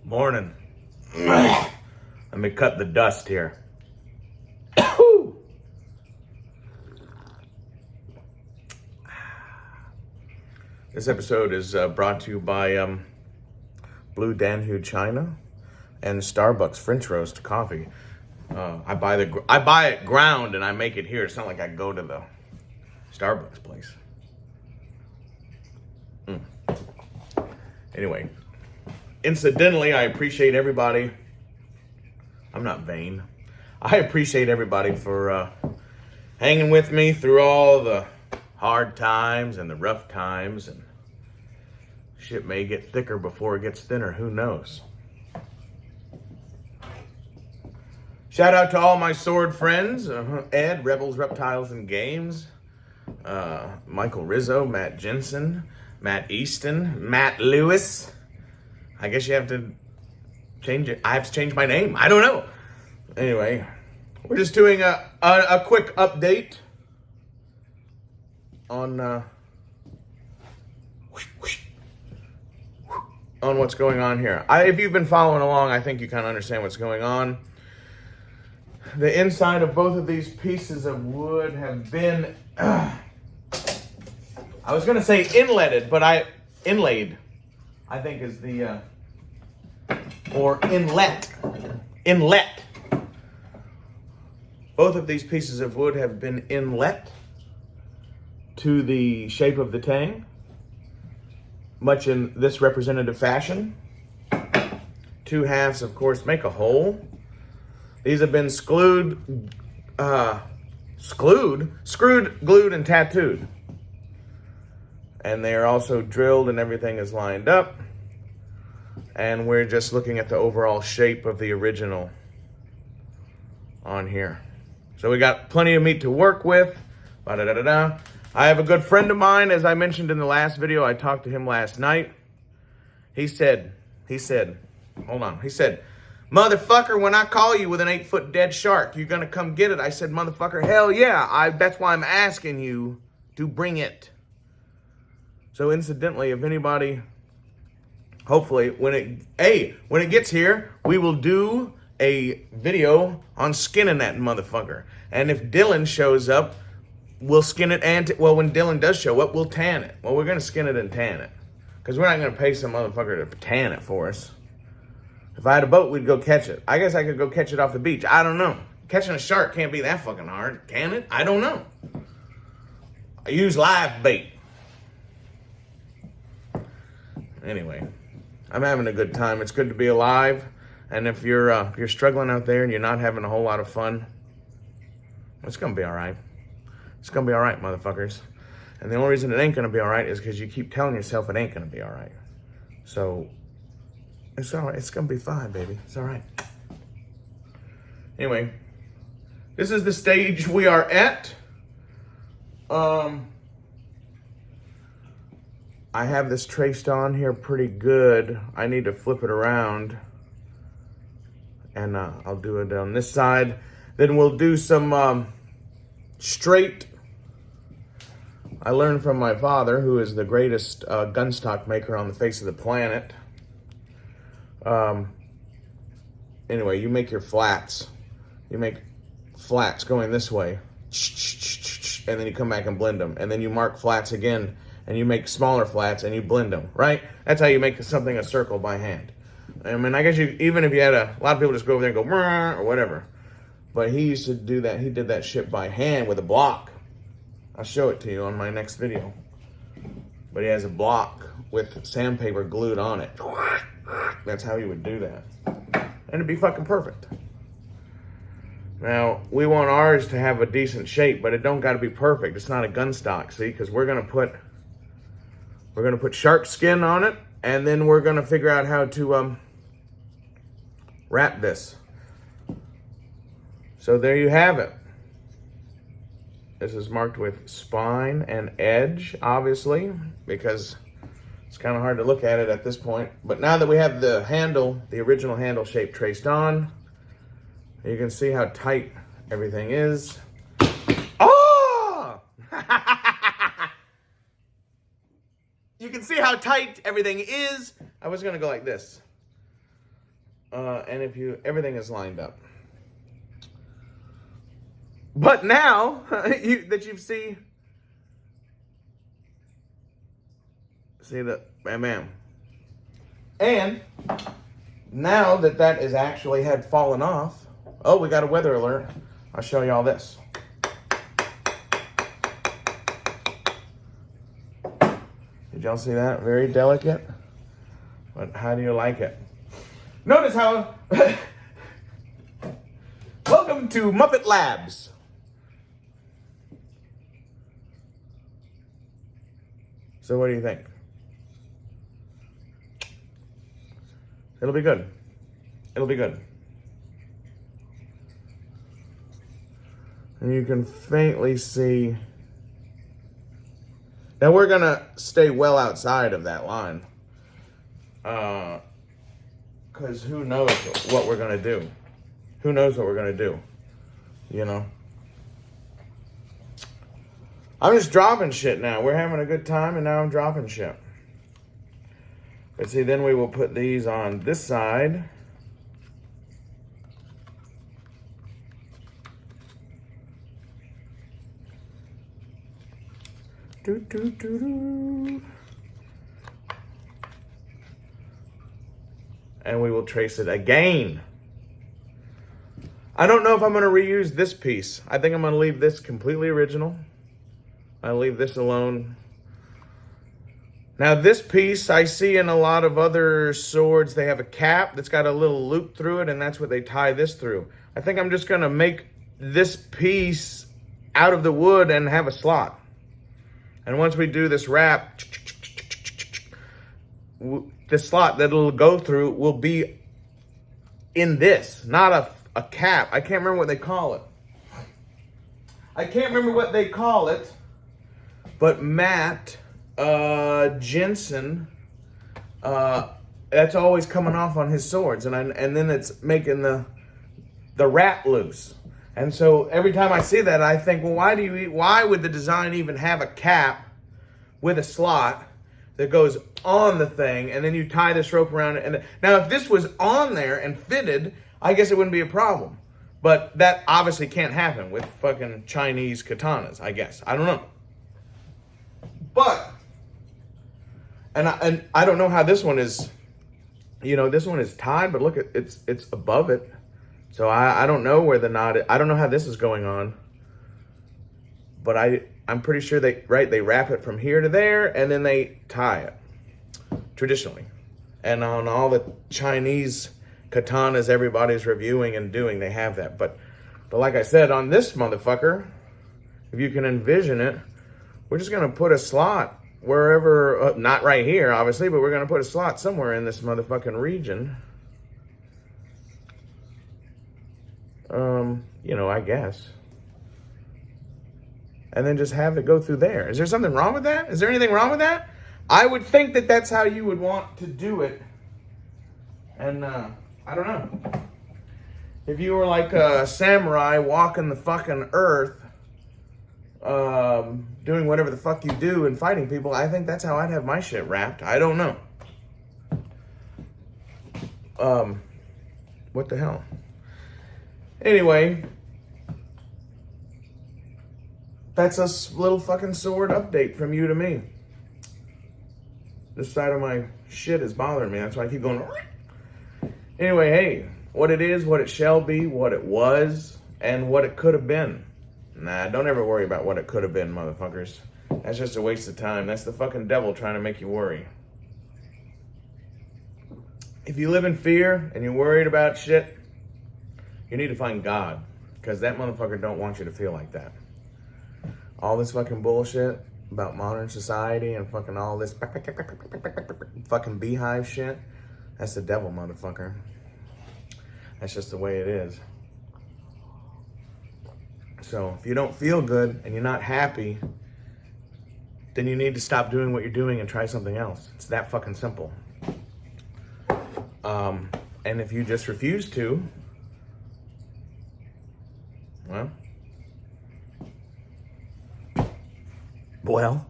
Morning. Let me cut the dust here. This episode is brought to you by Blue Danhu China and Starbucks French Roast Coffee. I buy it ground and I make it here. It's not like I go to the Starbucks place. Anyway, incidentally, I appreciate everybody. I'm not vain. I appreciate everybody for hanging with me through all the hard times and the rough times, and shit may get thicker before it gets thinner. Who knows? Shout out to all my sword friends. Ed, Rebels, Reptiles, and Games. Michael Rizzo, Matt Jensen, Matt Easton, Matt Lewis. I guess you have to change it. I have to change my name. I don't know. Anyway, we're just doing a quick update on what's going on here. If you've been following along, I think you kind of understand what's going on. The inside of both of these pieces of wood have been, I was going to say inletted, but inlaid, I think is the, or inlet. Inlet. Both of these pieces of wood have been inlet to the shape of the tang, much in this representative fashion. Two halves, of course, make a whole. These have been screwed, glued, and tattooed. And they are also drilled and everything is lined up. And we're just looking at the overall shape of the original on here. So we got plenty of meat to work with. I have a good friend of mine, as I mentioned in the last video. I talked to him last night. He said, motherfucker, when I call you with an 8-foot dead shark, you're going to come get it. I said, motherfucker, hell yeah. That's why I'm asking you to bring it. So incidentally, if anybody, hopefully, when it gets here, we will do a video on skinning that motherfucker. And if Dylan shows up, we'll skin it when Dylan does show up, we'll tan it. Well, we're going to skin it and tan it. Because we're not going to pay some motherfucker to tan it for us. If I had a boat, we'd go catch it. I guess I could go catch it off the beach. I don't know. Catching a shark can't be that fucking hard, can it? I don't know. I use live bait. Anyway, I'm having a good time. It's good to be alive. And if you're struggling out there and you're not having a whole lot of fun, it's going to be all right. It's going to be all right, motherfuckers. And the only reason it ain't going to be all right is because you keep telling yourself it ain't going to be all right. So, it's all right. It's going to be fine, baby. It's all right. Anyway, this is the stage we are at. I have this traced on here pretty good. I need to flip it around. And I'll do it on this side. Then we'll do some straight. I learned from my father, who is the greatest gun stock maker on the face of the planet. Anyway, you make your flats. You make flats going this way. And then you come back and blend them. And then you mark flats again. And you make smaller flats and you blend them, right? That's how you make something a circle by hand. I mean, I guess even if you had a lot of people just go over there and go, or whatever. But he used to do that. He did that shit by hand with a block. I'll show it to you on my next video. But he has a block with sandpaper glued on it. That's how he would do that. And it'd be fucking perfect. Now, we want ours to have a decent shape, but it don't got to be perfect. It's not a gun stock, see? Because we're going to put shark skin on it, and then we're going to figure out how to wrap this. So there you have it. This is marked with spine and edge, obviously, because it's kind of hard to look at it at this point. But now that we have the handle, the original handle shape traced on, you can see how tight everything is. Oh! You can see how tight everything is. I was going to go like this. and everything is lined up. But now that you see the bam. And now that is actually had fallen off. Oh, we got a weather alert. I'll show y'all this. Did y'all see that? Very delicate. But how do you like it? Notice how... Welcome to Muppet Labs. So what do you think? It'll be good. It'll be good. And you can faintly see... Now we're going to stay well outside of that line. Because who knows what we're going to do. Who knows what we're going to do. You know? I'm just dropping shit now. We're having a good time and now I'm dropping shit. But see, then we will put these on this side. And we will trace it again. I don't know if I'm going to reuse this piece. I think I'm going to leave this completely original. I'll leave this alone. Now this piece I see in a lot of other swords, they have a cap that's got a little loop through it and that's what they tie this through. I think I'm just going to make this piece out of the wood and have a slot. And once we do this wrap, the slot that it'll go through will be in this, not a cap. I can't remember what they call it. But Matt Jensen, that's always coming off on his swords, and then it's making the wrap loose. And so every time I see that, I think, well, why would the design even have a cap with a slot that goes on the thing, and then you tie this rope around it? And now, if this was on there and fitted, I guess it wouldn't be a problem. But that obviously can't happen with fucking Chinese katanas, I guess. I don't know. But, and I don't know how this one is, this one is tied, but look, it's above it. So I don't know where the knot is. I don't know how this is going on. But I'm pretty sure they wrap it from here to there and then they tie it. Traditionally. And on all the Chinese katanas everybody's reviewing and doing, they have that. But like I said, on this motherfucker, if you can envision it, we're just going to put a slot wherever, not right here, obviously, but we're going to put a slot somewhere in this motherfucking region. I guess. And then just have it go through there. Is there something wrong with that? Is there anything wrong with that? I would think that that's how you would want to do it. And, I don't know. If you were like a samurai walking the fucking earth, doing whatever the fuck you do and fighting people, I think that's how I'd have my shit wrapped. I don't know. What the hell? Anyway, that's a little fucking sword update from you to me. This side of my shit is bothering me. That's why I keep going. Anyway, hey, what it is, what it shall be, what it was, and what it could have been. Nah, don't ever worry about what it could have been, motherfuckers. That's just a waste of time. That's the fucking devil trying to make you worry. If you live in fear and you're worried about shit, you need to find God. Because that motherfucker don't want you to feel like that. All this fucking bullshit about modern society and fucking all this fucking beehive shit, that's the devil, motherfucker. That's just the way it is. So if you don't feel good and you're not happy, then you need to stop doing what you're doing and try something else. It's that fucking simple. And if you just refuse to, well,